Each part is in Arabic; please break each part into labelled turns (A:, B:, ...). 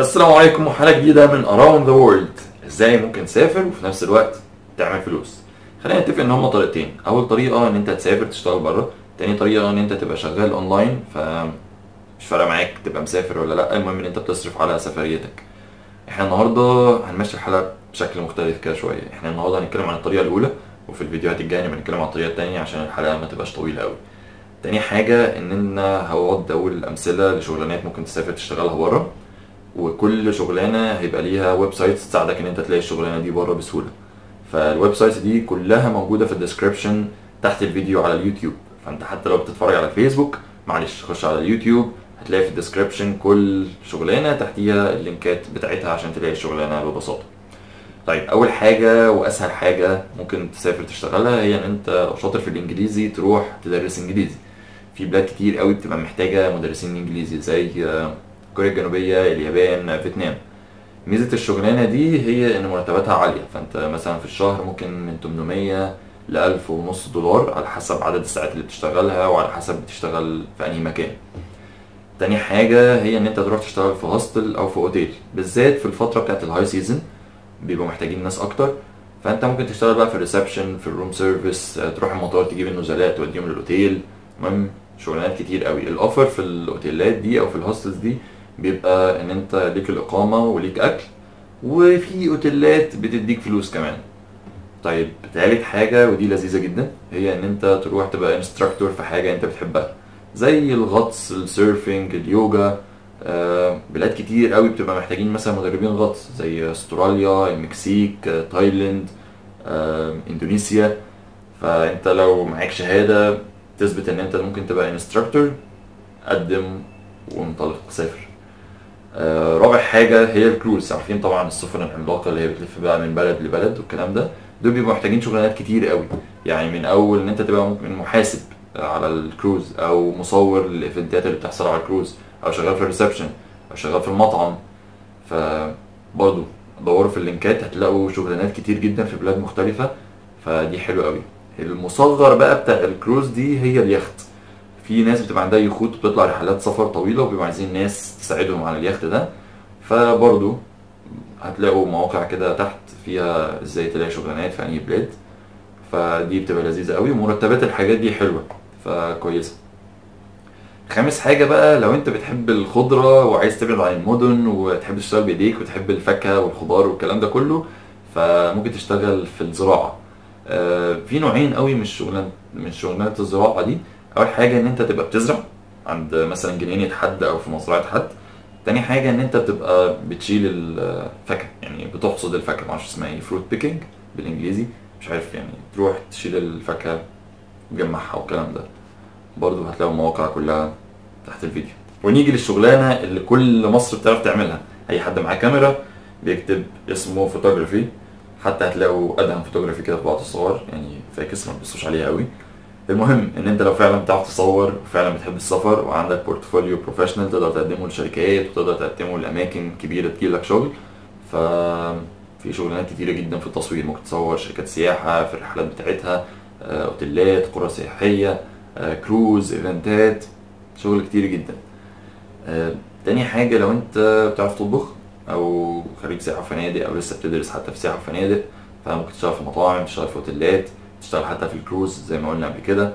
A: السلام عليكم وحلقة جديدة من Around the World. ازاي ممكن تسافر وفي نفس الوقت تعمل فلوس؟ خلينا نتفق ان هما طريقتين. اول طريقة ان انت تسافر تشتغل بره، تاني طريقة ان انت تبقى شغال اونلاين فمش فارقة معاك تبقى مسافر ولا لا، المهم ان انت بتصرف على سفريتك. احنا النهاردة هنمشي الحلقة بشكل مختلف كده شوية. احنا النهاردة هنتكلم عن الطريقة الاولى، وفي الفيديوهات الجاية هنتكلم عن الطريقة التانية عشان الحلقة ما تبقاش طويلة قوي. تاني حاجة ان انا هقعد اقول امثلة لشغلانات ممكن تسافر تشتغلها بره، وكل شغلانه هيبقى ليها ويب سايت تساعدك ان انت تلاقي الشغلانه دي بره بسهوله. فالويب سايتس دي كلها موجوده في الديسكربشن تحت الفيديو على اليوتيوب، فانت حتى لو بتتفرج على الفيسبوك معلش خش على اليوتيوب هتلاقي في الديسكربشن كل شغلانه تحتيها اللينكات بتاعتها عشان تلاقي الشغلانه ببساطه. طيب اول حاجه واسهل حاجه ممكن تسافر تشتغلها هي ان انت لو شاطر في الانجليزي تروح تدرس انجليزي. في بلاد كتير قوي بتبقى محتاجه مدرسين انجليزي زي كوريا الجنوبيه، اليابان، فيتنام. ميزه الشغلانه دي هي ان مرتباتها عاليه، فانت مثلا في الشهر ممكن من 800 ل 1500 دولار على حسب عدد الساعات اللي بتشتغلها وعلى حسب بتشتغل في انهي مكان. تاني حاجه هي ان انت تروح تشتغل في هوستل او في اوتيل، بالذات في الفتره بتاعت الهاي سيزون بيبقوا محتاجين ناس اكتر. فانت ممكن تشتغل بقى في الريسبشن، في الروم سيرفيس، تروح المطار تجيب النزلاء توديهم للاوتيل. المهم شغلانات كتير قوي. الاوفر في الاوتيلات دي او في الهوستلز دي بيبقى ان انت ليك الاقامه وليك اكل، وفي اوتيلات بتديك فلوس كمان. طيب تالت حاجه ودي لذيذه جدا هي ان انت تروح تبقى انستراكتور في حاجه انت بتحبها، زي الغطس، السيرفنج، اليوجا. بلاد كتير قوي بتبقى محتاجين مثلا مدربين غطس زي استراليا، المكسيك، تايلاند، اندونيسيا. فانت لو معاك شهاده تثبت ان انت ممكن تبقى انستراكتور، قدم وانطلق سافر. رابع حاجه هي الكروز. عارفين طبعا السفن العملاقه اللي هي بتلف بقى من بلد لبلد والكلام ده، دول بيبقوا محتاجين شغلانات كتير قوي. يعني من اول ان انت تبقى ممكن محاسب على الكروز، او مصور الايفنتات اللي بتحصل على الكروز، او شغال في الريسبشن، او شغال في المطعم. فبرضو دوروا في اللينكات هتلاقوا شغلانات كتير جدا في بلاد مختلفة، فدي حلوة قوي. المصغر بقى بتاع الكروز دي هي اليخت. في ناس بتبقى عندها يخوت بتطلع رحلات سفر طويلة وبيبقوا عايزين ناس تساعدهم على اليخت ده، فبرضو هتلاقوا مواقع كده تحت فيها ازاي تلاقي شغلانات في انهي بلاد. فدي بتبقى لذيذة قوي ومرتبات الحاجات دي حلوة فكويسة. خامس حاجة بقى لو انت بتحب الخضرة وعايز تبعد عن المدن وتحب تشتغل بايديك وتحب الفاكهة والخضار والكلام ده كله، فممكن تشتغل في الزراعة. في نوعين قوي من شغلانات الزراعة دي. اول حاجة ان انت تبقى بتزرع عند مثلا جنينة حد او في مزرعة حد. تاني حاجة ان انت بتبقى بتشيل الفاكهة، يعني بتحصد الفاكهة، معرفش اسمها ايه، فروت بيكنج بالانجليزي، مش عارف، يعني تروح تشيل الفاكهة تجمعها والكلام ده. برضو هتلاقوا المواقع كلها تحت الفيديو. ونيجي للشغلانه اللي كل مصر بتعرف تعملها. اي حد معاه كاميرا بيكتب اسمه فوتوغرافي، حتى هتلاقوا ادهم فوتوغرافي كده في بعض الصور، يعني فاكس ما تبصوش عليها قوي. المهم ان انت لو فعلا بتعرف تصور وفعلا بتحب السفر وعندك بورتفوليو بروفيشنال تقدر تقدمه لشركات وتقدر تقدمه لاماكن كبيره تجيلك شغل، في شغلانات كتيره جدا في التصوير. ممكن تصور شركات سياحه في الرحلات بتاعتها، اوتيلات، قرى سياحيه، كروز، ايفنتات، شغل كتير جدا. تاني حاجة لو انت بتعرف تطبخ او خريج سياحة وفنادق او لسه بتدرس حتى في سياحة وفنادق، فممكن تشتغل في مطاعم، تشتغل في اوتيلات، تشتغل حتى في الكروز زي ما قلنا قبل كده.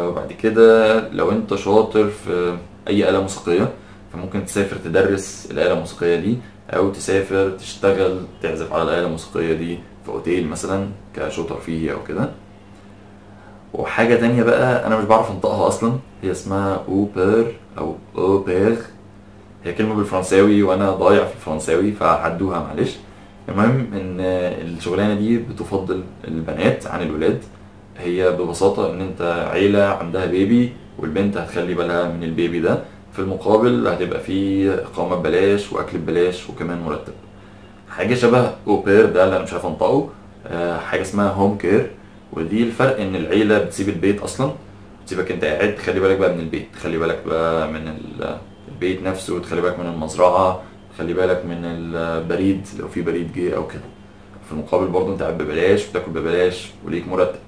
A: وبعد كده لو انت شاطر في اي آلة موسيقية فممكن تسافر تدرس الآلة الموسيقية دي، او تسافر تشتغل تعزف على الآلة الموسيقية دي في اوتيل مثلا كشو ترفيهي او كده. وحاجة تانية بقى أنا مش بعرف أنطقها أصلا، هي اسمها أوبر أو أوبير. هي كلمة بالفرنساوي وأنا ضايع في الفرنساوي فعدوها معلش. المهم إن الشغلانة دي بتفضل البنات عن الولاد. هي ببساطة إن أنت عيلة عندها بيبي والبنت هتخلي بالها من البيبي ده، في المقابل هتبقى فيه إقامة ببلاش وأكل ببلاش وكمان مرتب. حاجة شبه أوبير ده اللي أنا مش عارف أنطقه، حاجة اسمها هوم كير. ودي الفرق ان العيله بتسيب البيت اصلا، بتسيبك انت قاعد، تخلي بالك بقى من البيت، تخلي بالك بقى من البيت نفسه، تخلي بالك من المزرعه، تخلي بالك من البريد لو في بريد جه او كده. في المقابل برضه انت قاعد ببلاش، بتاكل ببلاش، وليك مرتب.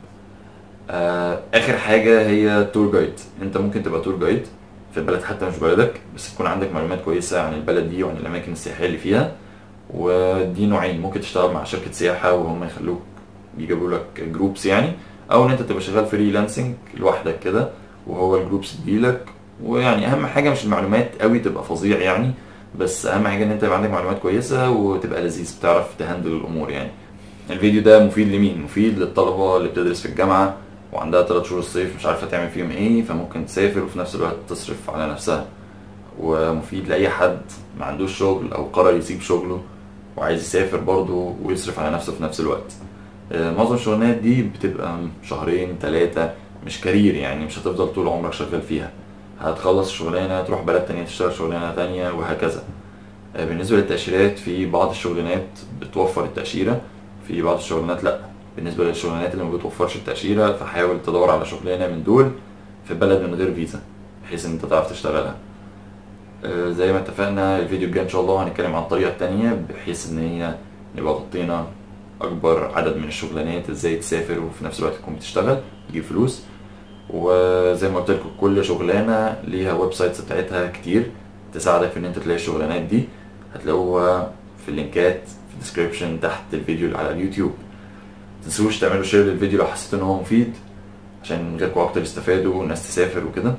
A: اخر حاجه هي تور جايد. انت ممكن تبقى تور جايد، في البلد حتى مش بلدك، بس تكون عندك معلومات كويسة عن البلد دي وعن الأماكن السياحية اللي فيها. ودي نوعين، ممكن تشتغل مع شركة سياحة وهم يخلوك يجيبوا لك جروبس يعني، أو إن أنت تبقى شغال فريلانسنج لوحدك كده وهو الجروبس تجيلك. ويعني أهم حاجة مش المعلومات قوي تبقى فظيع يعني، بس أهم حاجة إن أنت يبقى عندك معلومات كويسة وتبقى لذيذ، بتعرف تهندل الأمور يعني. الفيديو ده مفيد لمين؟ مفيد للطلبة اللي بتدرس في الجامعة وعندها 3 شهور الصيف مش عارفة تعمل فيهم ايه، فممكن تسافر وفي نفس الوقت تصرف على نفسها. ومفيد لأي حد ما عندوش شغل أو قرر يسيب شغله وعايز يسافر برضه ويصرف على نفسه في نفس الوقت. معظم الشغلانات دي بتبقى شهرين 3، مش كارير يعني، مش هتفضل طول عمرك شغال فيها. هتخلص شغلانة تروح بلد تانية تشتغل شغلانة تانية وهكذا. بالنسبة للتأشيرات، في بعض الشغلانات بتوفر التأشيرة، في بعض الشغلانات لأ. بالنسبة للشغلانات اللي ما بتوفرش التأشيرة فحاول تدور على شغلانة من دول في بلد من غير فيزا بحيث ان انت تعرف تشتغلها. زي ما اتفقنا الفيديو الجاي ان شاء الله هنتكلم عن الطريقة التانية بحيث ان هي نبقى غطينا اكبر عدد من الشغلانات، ازاي تسافر وفي نفس الوقت تكون بتشتغل تجيب فلوس. وزي ما قلت لكم كل شغلانة ليها ويب سايتس بتاعتها كتير تساعدك في ان انت تلاقي الشغلانات دي، هتلاقوها في اللينكات في الديسكريبشن تحت الفيديو اللي على اليوتيوب. متنسوش تعملوا شير للفيديو لو حسيتوا ان هو مفيد عشان غيركم اكتر يستفادوا والناس تسافر وكده.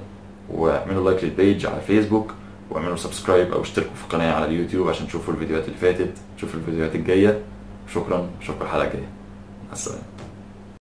A: واعملوا لايك للبيج على فيسبوك، واعملوا سبسكرايب او اشتركوا في القناة على اليوتيوب عشان تشوفوا الفيديوهات اللي فاتت، تشوفوا الفيديوهات الجاية. شكرا، اشوفكم الحلقة الجاية. مع السلامة.